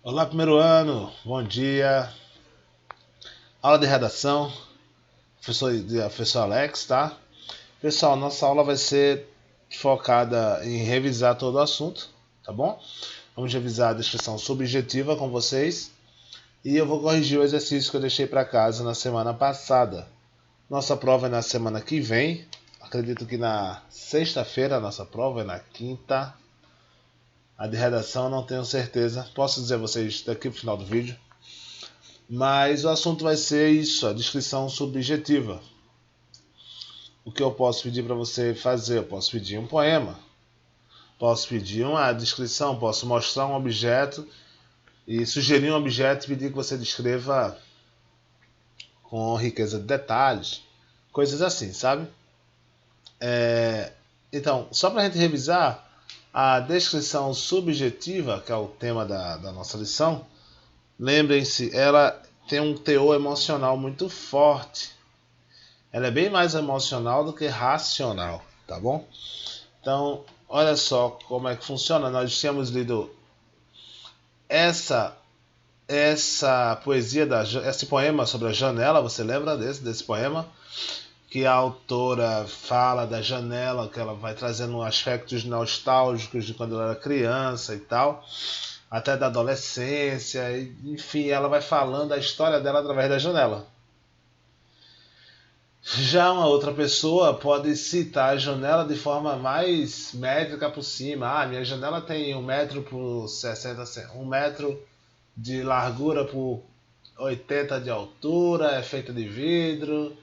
Olá, primeiro ano, bom dia. Aula de redação, professor Alex, tá? Pessoal, nossa aula vai ser focada em revisar todo o assunto, tá bom? Vamos revisar a descrição subjetiva com vocês e eu vou corrigir o exercício que eu deixei para casa na semana passada. Nossa prova é na semana que vem, acredito que na sexta-feira, a nossa prova é na quinta. A de redação não tenho certeza, posso dizer a vocês daqui pro final do vídeo. Mas o assunto vai ser isso, a descrição subjetiva. O que eu posso pedir para você fazer? Eu posso pedir um poema, posso pedir uma descrição, posso mostrar um objeto e sugerir um objeto e pedir que você descreva com riqueza de detalhes, coisas assim, sabe? Então, só para a gente revisar, a descrição subjetiva, que é o tema da nossa lição, lembrem-se, ela tem um teor emocional muito forte. Ela é bem mais emocional do que racional, tá bom? Então, olha só como é que funciona. Nós tínhamos lido essa poesia, esse poema sobre a janela, você lembra desse poema? Que a autora fala da janela, que ela vai trazendo aspectos nostálgicos de quando ela era criança e tal, até da adolescência, enfim, ela vai falando a história dela através da janela. Já uma outra pessoa pode citar a janela de forma mais métrica por cima. Ah, minha janela tem 1 metro por 60, 1 metro de largura por 80 de altura, é feita de vidro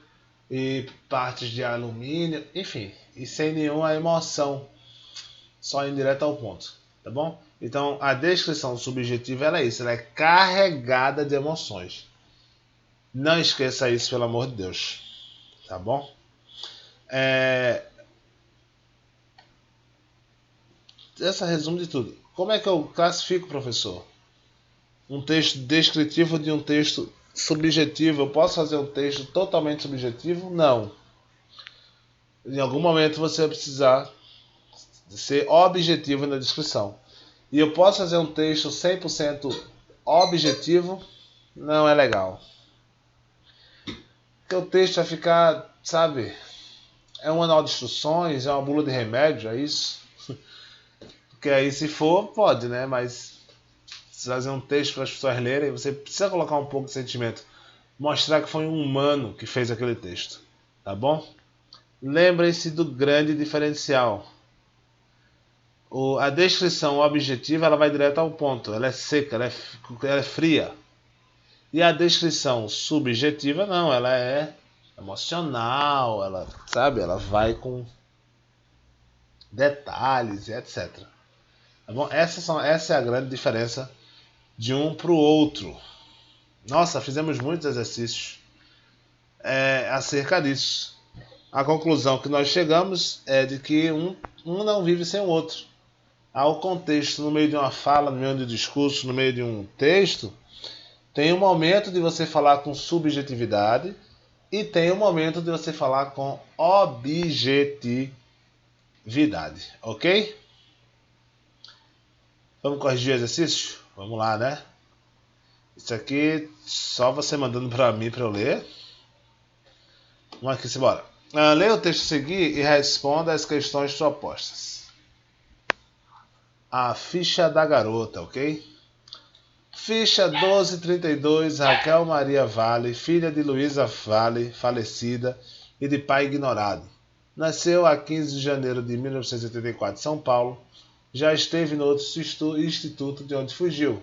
e partes de alumínio, enfim, e sem nenhuma emoção, só indo direto ao ponto, tá bom? Então a descrição subjetiva ela é isso, ela é carregada de emoções. Não esqueça isso, pelo amor de Deus. Tá bom? Essa resumo de tudo. Como é que eu classifico, professor? Um texto descritivo de um texto subjetivo. Eu posso fazer um texto totalmente subjetivo? Não. Em algum momento você vai precisar ser objetivo na descrição. E eu posso fazer um texto 100% objetivo? Não é legal. Porque o texto vai ficar, sabe, é um manual de instruções, é uma bula de remédio, é isso? Porque aí se for, pode, né? Mas se fazer um texto para as pessoas lerem, você precisa colocar um pouco de sentimento. Mostrar que foi um humano que fez aquele texto. Tá bom? Lembrem-se do grande diferencial. A descrição objetiva ela vai direto ao ponto. Ela é seca, ela é fria. E a descrição subjetiva não, ela é emocional, ela, sabe, ela vai com detalhes e etc. Tá bom? Essa é a grande diferença de um para o outro. Nossa, fizemos muitos exercícios acerca disso. A conclusão que nós chegamos é de que um não vive sem o outro. Há o contexto no meio de uma fala, no meio de um discurso, no meio de um texto, tem um momento de você falar com subjetividade e tem um momento de você falar com objetividade, ok? Vamos corrigir o exercício? Vamos lá, né? Isso aqui só você mandando para mim para eu ler. Vamos aqui, simbora. Leia o texto a seguir e responda as questões propostas. A ficha da garota, ok? Ficha 1232, Raquel Maria Vale, filha de Luísa Vale, falecida, e de pai ignorado. Nasceu a 15 de janeiro de 1984 em São Paulo. Já esteve no outro instituto de onde fugiu.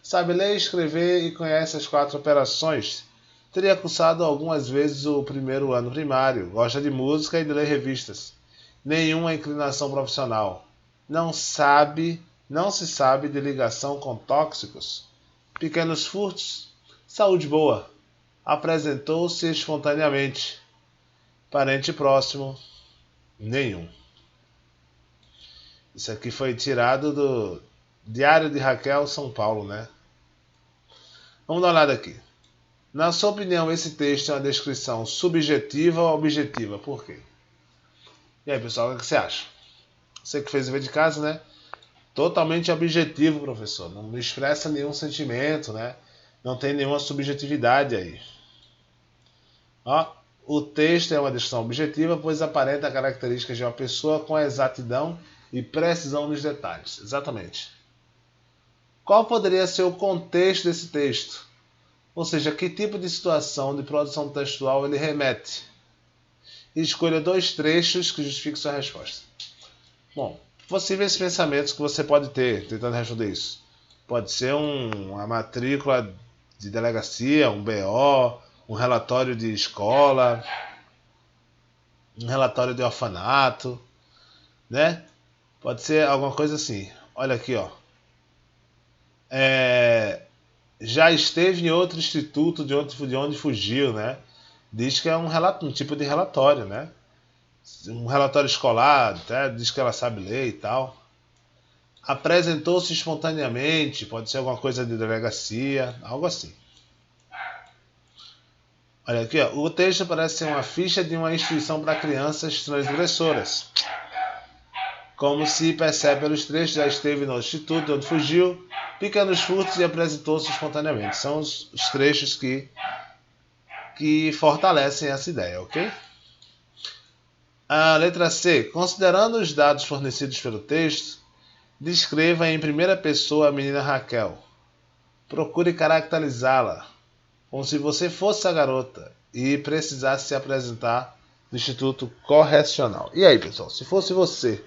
Sabe ler, escrever e conhece as 4 operações. Teria cursado algumas vezes o primeiro ano primário. Gosta de música e de ler revistas. Nenhuma inclinação profissional. Não se sabe de ligação com tóxicos. Pequenos furtos. Saúde boa. Apresentou-se espontaneamente. Parente próximo. Nenhum. Isso aqui foi tirado do Diário de Raquel, São Paulo, né? Vamos dar uma olhada aqui. Na sua opinião, esse texto é uma descrição subjetiva ou objetiva? Por quê? E aí, pessoal, o que você acha? Você que fez o dever de casa, né? totalmente objetivo, professor. Não expressa nenhum sentimento, né? Não tem nenhuma subjetividade aí. Ó, o texto é uma descrição objetiva, pois aparenta características de uma pessoa com exatidão e precisão nos detalhes. Exatamente. Qual poderia ser o contexto desse texto? Ou seja, que tipo de situação de produção textual ele remete? E escolha 2 trechos que justifiquem sua resposta. Bom, possíveis pensamentos que você pode ter tentando responder isso. Pode ser uma matrícula de delegacia, um BO, um relatório de escola, um relatório de orfanato, né? Pode ser alguma coisa assim. Olha aqui, ó. Já esteve em outro instituto de onde fugiu, né? Diz que é um tipo de relatório, né? Um relatório escolar, até diz que ela sabe ler e tal. Apresentou-se espontaneamente, pode ser alguma coisa de delegacia, algo assim. Olha aqui, ó. O texto parece ser uma ficha de uma instituição para crianças transgressoras. Como se percebe pelos trechos, já esteve no instituto de onde fugiu, pequenos furtos e apresentou-se espontaneamente. São os trechos que fortalecem essa ideia, ok? A letra C. Considerando os dados fornecidos pelo texto, descreva em primeira pessoa a menina Raquel. Procure caracterizá-la, como se você fosse a garota e precisasse se apresentar no Instituto Correcional. E aí, pessoal, se fosse você,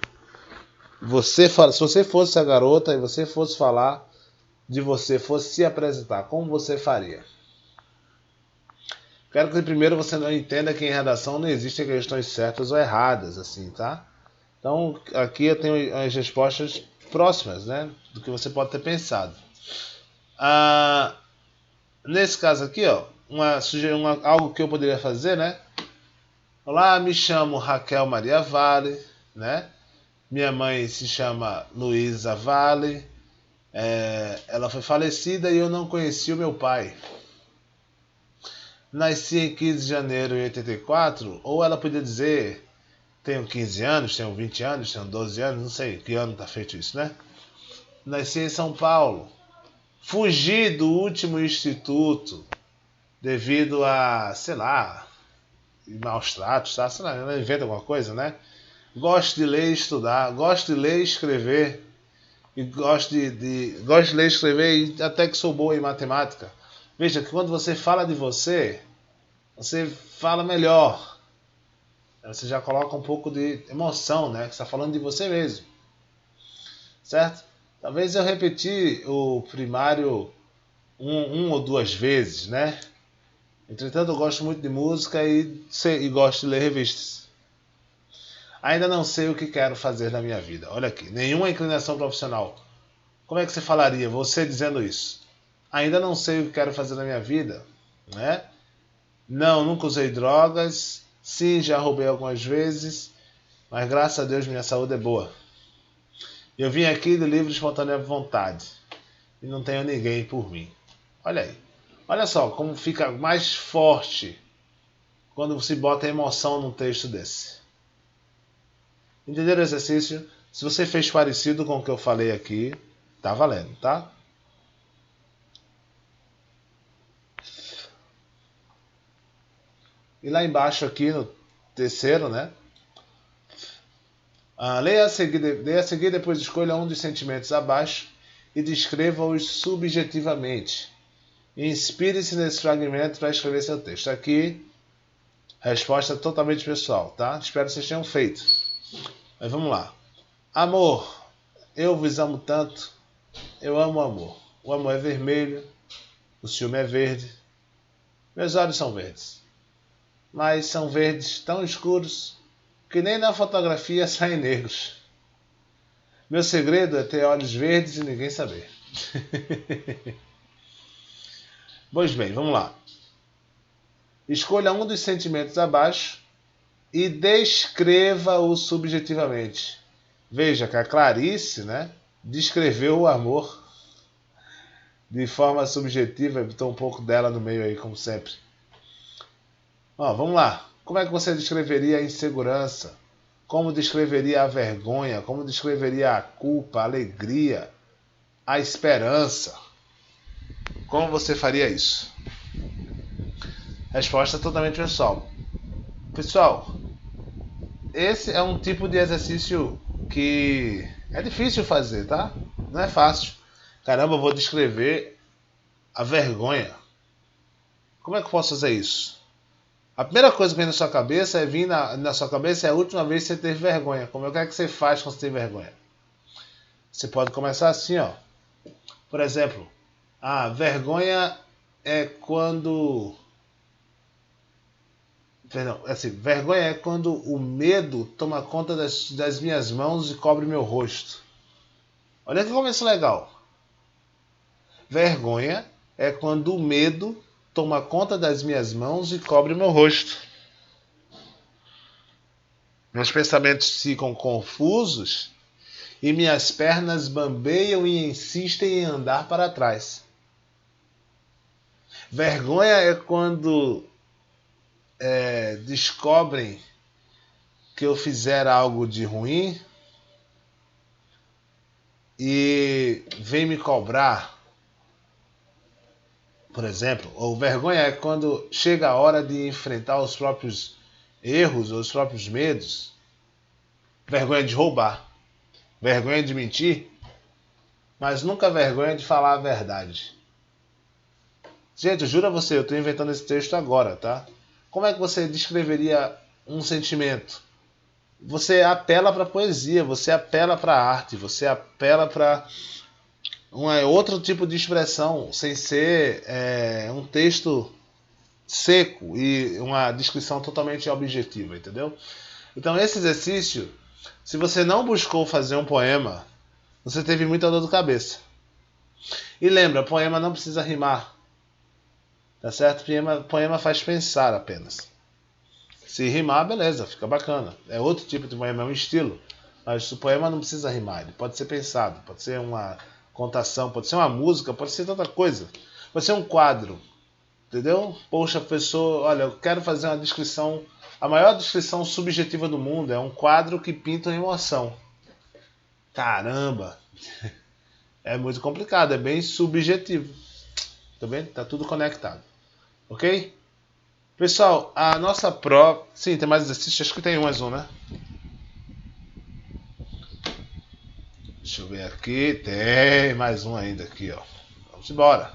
se você fosse a garota e você fosse falar de você, fosse se apresentar, como você faria? Quero que primeiro você não entenda que em redação não existem questões certas ou erradas, assim, tá? Então, aqui eu tenho as respostas próximas, né, do que você pode ter pensado. Nesse caso aqui, ó, algo que eu poderia fazer, né? Olá, me chamo Raquel Maria Vale, né? Minha mãe se chama Luísa Vale. Ela foi falecida e eu não conheci o meu pai. Nasci em 15 de janeiro de 84, ou ela podia dizer, tenho 15 anos, tenho 20 anos, tenho 12 anos, não sei que ano está feito isso, né? Nasci em São Paulo. Fugi do último instituto devido a, sei lá, maus tratos, tá? Sei lá, ela inventa alguma coisa, né? Gosto de ler e estudar, gosto de ler e escrever, e gosto de ler e escrever e até que sou boa em matemática. Veja que quando você fala de você fala melhor. Você já coloca um pouco de emoção, né? Que está falando de você mesmo. Certo? Talvez eu repetir o primário um ou 2 vezes, né? Entretanto, eu gosto muito de música e gosto de ler revistas. Ainda não sei o que quero fazer na minha vida. Olha aqui, nenhuma inclinação profissional. Como é que você falaria, você dizendo isso? Ainda não sei o que quero fazer na minha vida, né? Não, nunca usei drogas. Sim, já roubei algumas vezes. Mas graças a Deus minha saúde é boa. Eu vim aqui de livre e espontânea vontade. E não tenho ninguém por mim. Olha aí. Olha só como fica mais forte quando você bota emoção num texto desse. Entenderam o exercício? Se você fez parecido com o que eu falei aqui, tá valendo, tá? E lá embaixo aqui no terceiro, né? Leia a seguir, depois escolha um dos sentimentos abaixo e descreva-os subjetivamente. Inspire-se nesse fragmento para escrever seu texto. Aqui, resposta totalmente pessoal, tá? Espero que vocês tenham feito. Mas vamos lá. Amor, eu vos amo tanto. Eu amo o amor. O amor é vermelho, o ciúme é verde. Meus olhos são verdes. Mas são verdes tão escuros que nem na fotografia saem negros. Meu segredo é ter olhos verdes e ninguém saber. Pois bem, vamos lá. Escolha um dos sentimentos abaixo e descreva-o subjetivamente. Veja que a Clarice, né, descreveu o amor de forma subjetiva, botou um pouco dela no meio aí, como sempre. Vamos lá. Como é que você descreveria a insegurança? como descreveria a vergonha, como descreveria a culpa, a alegria, a esperança. Como você faria isso? Resposta totalmente pessoal. Pessoal, esse é um tipo de exercício que é difícil fazer, tá? Não é fácil. Caramba, eu vou descrever a vergonha. Como é que eu posso fazer isso? A primeira coisa que vem na sua cabeça é vir na sua cabeça é a última vez que você teve vergonha. Como é que você faz quando você tem vergonha? Você pode começar assim, ó. Por exemplo, a vergonha é quando... Perdão, assim, vergonha é quando o medo toma conta das minhas mãos e cobre meu rosto. Olha que começo legal. Vergonha é quando o medo toma conta das minhas mãos e cobre meu rosto. Meus pensamentos ficam confusos e minhas pernas bambeiam e insistem em andar para trás. Vergonha é quando descobrem que eu fizer algo de ruim e vem me cobrar, por exemplo. Ou vergonha é quando chega a hora de enfrentar os próprios erros ou os próprios medos. Vergonha de roubar, vergonha de mentir, mas nunca vergonha de falar a verdade. Gente, eu juro a você, eu estou inventando esse texto agora, tá? Como é que você descreveria um sentimento? Você apela para a poesia, você apela para a arte, você apela para outro tipo de expressão, sem ser um texto seco e uma descrição totalmente objetiva, entendeu? Então esse exercício, se você não buscou fazer um poema, você teve muita dor de cabeça. E lembra, poema não precisa rimar, tá certo? Poema faz pensar apenas. Se rimar, beleza, fica bacana. É outro tipo de poema, é um estilo. Mas o poema não precisa rimar, ele pode ser pensado, pode ser uma contação, pode ser uma música, pode ser tanta coisa. Pode ser um quadro, entendeu? Poxa, professor, olha, eu quero fazer uma descrição, a maior descrição subjetiva do mundo, é um quadro que pinta uma emoção. Caramba! É muito complicado, é bem subjetivo. Tá vendo? Tá tudo conectado. Ok? Pessoal, a nossa prova... Sim, tem mais exercício, acho que tem mais um, né? Deixa eu ver aqui, tem mais um ainda aqui, ó. Vamos embora.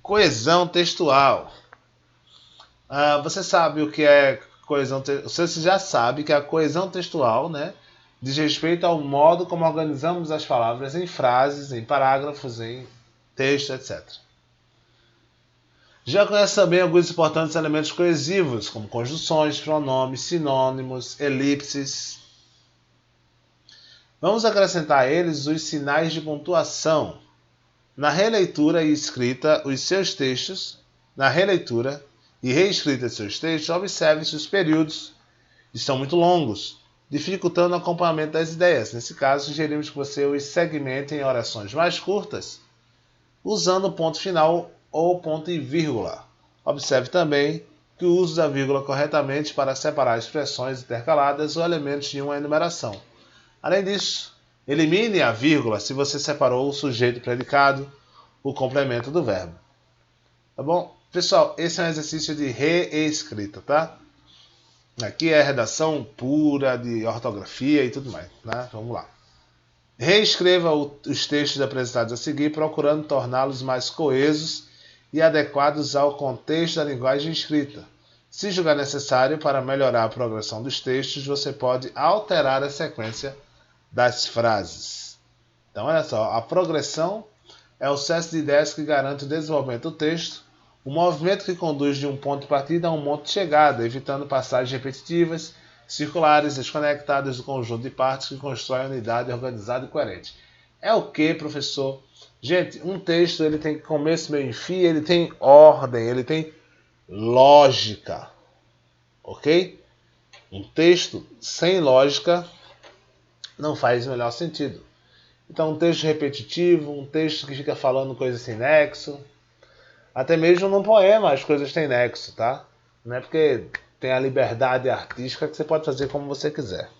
Coesão textual. Você sabe o que é coesão textual? Você já sabe que a coesão textual, né, diz respeito ao modo como organizamos as palavras em frases, em parágrafos, em texto, etc. Já conhece também alguns importantes elementos coesivos, como conjunções, pronomes, sinônimos, elipses. Vamos acrescentar a eles os sinais de pontuação. Na releitura e escrita os seus textos, na releitura e reescrita de seus textos, observe-se os períodos estão muito longos, dificultando o acompanhamento das ideias. Nesse caso, sugerimos que você os segmente em orações mais curtas, usando o ponto final ou ponto e vírgula. Observe também que o uso da vírgula corretamente para separar expressões intercaladas ou elementos de uma enumeração. Além disso, elimine a vírgula se você separou o sujeito e predicado, o complemento do verbo. Tá bom? Pessoal, esse é um exercício de reescrita, tá? Aqui é redação pura de ortografia e tudo mais, né? Vamos lá. Reescreva os textos apresentados a seguir, procurando torná-los mais coesos e adequados ao contexto da linguagem escrita. Se julgar necessário para melhorar a progressão dos textos, você pode alterar a sequência das frases. Então, olha só, a progressão é o sucesso de ideias que garante o desenvolvimento do texto, o movimento que conduz de um ponto de partida a um ponto de chegada, evitando passagens repetitivas, circulares, desconectadas do conjunto de partes que constroem a unidade organizada e coerente. É o que, professor? Gente, um texto ele tem começo, meio e fim, ele tem ordem, ele tem lógica, ok? Um texto sem lógica não faz o menor sentido. Então, um texto repetitivo, um texto que fica falando coisas sem nexo, até mesmo num poema as coisas têm nexo, tá? Não é porque tem a liberdade artística que você pode fazer como você quiser.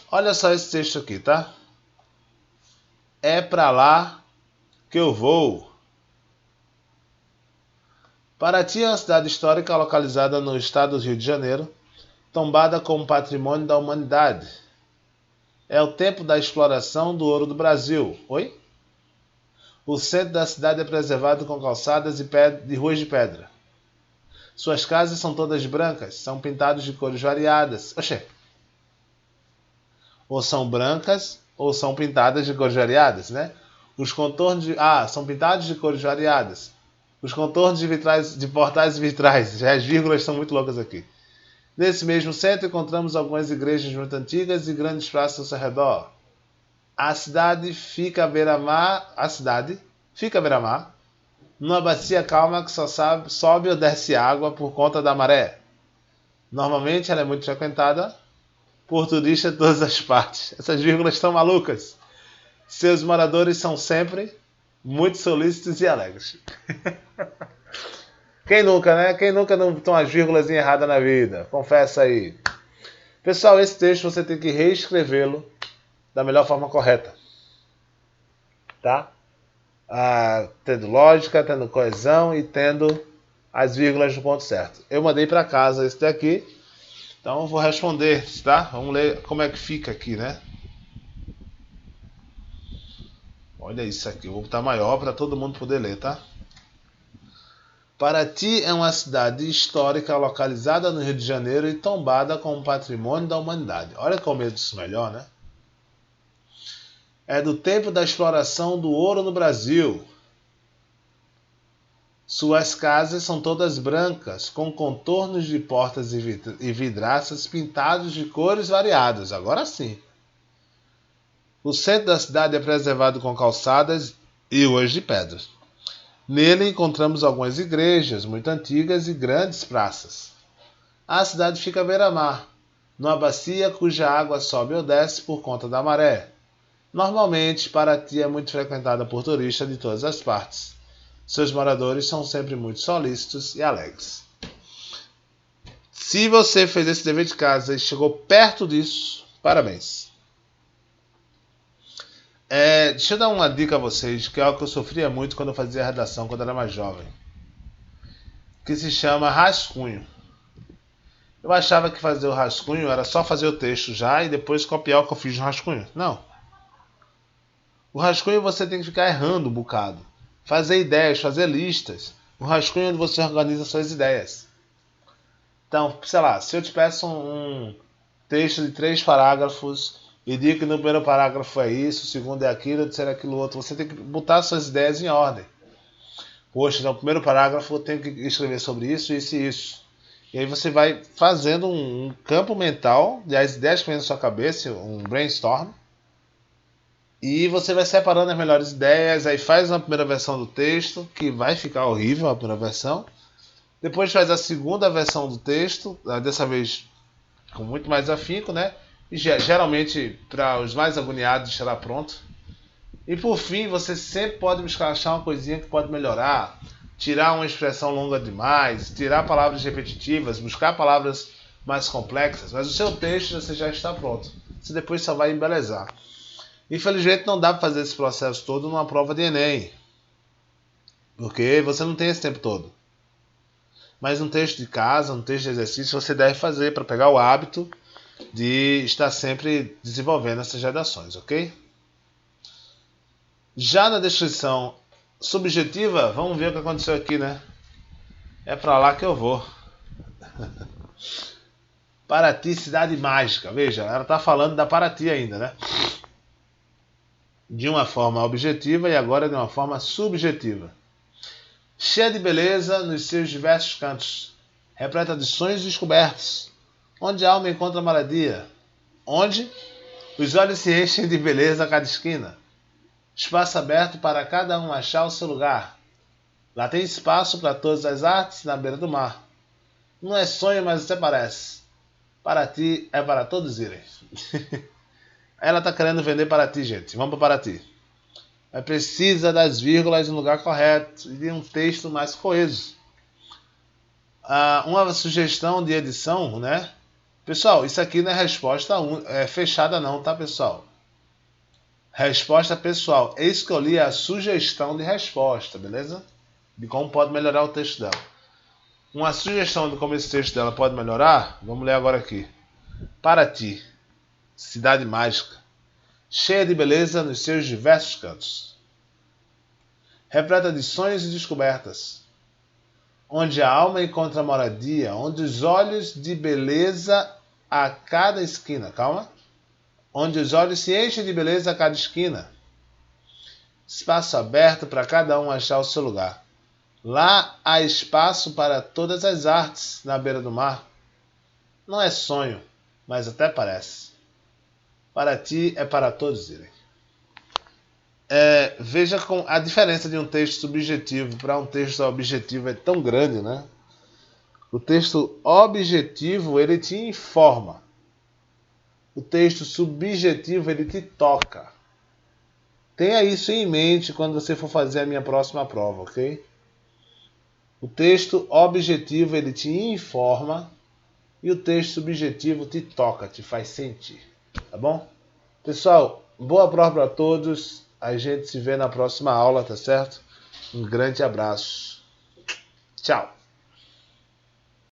Olha só esse texto aqui, tá? É pra lá que eu vou. Paraty é uma cidade histórica localizada no estado do Rio de Janeiro, tombada como patrimônio da humanidade. É o tempo da exploração do ouro do Brasil. Oi? O centro da cidade é preservado com calçadas e ruas de pedra. Suas casas são todas brancas, são pintadas de cores variadas. Oxê. Ou são brancas, ou são pintadas de cores variadas, né? Os contornos de... são pintados de cores variadas. Os contornos de portais e vitrais. As vírgulas estão muito loucas aqui. Nesse mesmo centro encontramos algumas igrejas muito antigas e grandes praças ao redor. A cidade fica à beira-mar, numa bacia calma que só sobe ou desce água por conta da maré. Normalmente ela é muito frequentada por turistas de todas as partes. Essas vírgulas estão malucas. Seus moradores são sempre muito solícitos e alegres. Quem nunca, né? Quem nunca não tem umas vírgulas erradas na vida? Confessa aí. Pessoal, esse texto você tem que reescrevê-lo da melhor forma correta. Tá? Tendo lógica, tendo coesão e tendo as vírgulas no ponto certo. Eu mandei para casa esse daqui. Então eu vou responder, tá? Vamos ler como é que fica aqui, né? Olha isso aqui. Eu vou botar maior para todo mundo poder ler, tá? Paraty é uma cidade histórica localizada no Rio de Janeiro e tombada como patrimônio da humanidade. Olha como é isso melhor, né? É do tempo da exploração do ouro no Brasil. Suas casas são todas brancas, com contornos de portas e vidraças pintados de cores variadas. Agora sim. O centro da cidade é preservado com calçadas e ruas de pedras. Nele encontramos algumas igrejas muito antigas e grandes praças. A cidade fica à beira-mar, numa bacia cuja água sobe ou desce por conta da maré. Normalmente, Paraty é muito frequentada por turistas de todas as partes. Seus moradores são sempre muito solícitos e alegres. Se você fez esse dever de casa e chegou perto disso, parabéns. Deixa eu dar uma dica a vocês, que é algo que eu sofria muito quando eu fazia redação, quando eu era mais jovem. Que se chama rascunho. Eu achava que fazer o rascunho era só fazer o texto já e depois copiar o que eu fiz no rascunho. Não. O rascunho você tem que ficar errando um bocado. Fazer ideias, fazer listas. O rascunho é onde você organiza suas ideias. Então, sei lá, se eu te peço um texto de 3 parágrafos e digo que no primeiro parágrafo é isso, o segundo é aquilo, o terceiro é aquilo outro, você tem que botar suas ideias em ordem. Poxa, no primeiro parágrafo eu tenho que escrever sobre isso, isso e isso. E aí você vai fazendo um campo mental das ideias que vem na sua cabeça, um brainstorm. E você vai separando as melhores ideias, aí faz uma primeira versão do texto, que vai ficar horrível a primeira versão. Depois faz a segunda versão do texto, dessa vez com muito mais afinco, né? E geralmente, para os mais agoniados, estará pronto. E por fim, você sempre pode buscar achar uma coisinha que pode melhorar, tirar uma expressão longa demais, tirar palavras repetitivas, buscar palavras mais complexas, mas o seu texto você já está pronto. Você depois só vai embelezar. Infelizmente não dá para fazer esse processo todo numa prova de Enem, porque você não tem esse tempo todo. Mas um texto de casa, um texto de exercício, você deve fazer para pegar o hábito de estar sempre desenvolvendo essas redações, ok? Já na descrição subjetiva, vamos ver o que aconteceu aqui, né? É para lá que eu vou. Paraty, cidade mágica. Veja, ela está falando da Paraty ainda, né? De uma forma objetiva e agora de uma forma subjetiva. Cheia de beleza nos seus diversos cantos, repleta de sonhos descobertos, onde a alma encontra moradia, onde os olhos se enchem de beleza a cada esquina. Espaço aberto para cada um achar o seu lugar. Lá tem espaço para todas as artes na beira do mar. Não é sonho, mas até parece. Paraty é para todos irem. Ela está querendo vender Paraty, gente. Vamos para Paraty. Mas precisa das vírgulas no lugar correto e de um texto mais coeso. Uma sugestão de edição, né? Pessoal, isso aqui não é resposta fechada não, tá, pessoal? Resposta pessoal. Eu escolhi a sugestão de resposta, beleza? De como pode melhorar o texto dela. Uma sugestão de como esse texto dela pode melhorar, vamos ler agora aqui. Paraty, cidade mágica, cheia de beleza nos seus diversos cantos, repleta de sonhos e descobertas, onde a alma encontra moradia, onde os olhos de beleza a cada esquina, calma, onde os olhos se enchem de beleza a cada esquina, espaço aberto para cada um achar o seu lugar. Lá há espaço para todas as artes na beira do mar. Não é sonho, mas até parece. Paraty é para todos irem. Veja com a diferença de um texto subjetivo para um texto objetivo é tão grande, né? O texto objetivo, ele te informa. O texto subjetivo, ele te toca. Tenha isso em mente quando você for fazer a minha próxima prova, ok? O texto objetivo, ele te informa e o texto subjetivo te toca, te faz sentir. Tá bom? Pessoal, boa prova para todos. A gente se vê na próxima aula, tá certo? Um grande abraço. Tchau.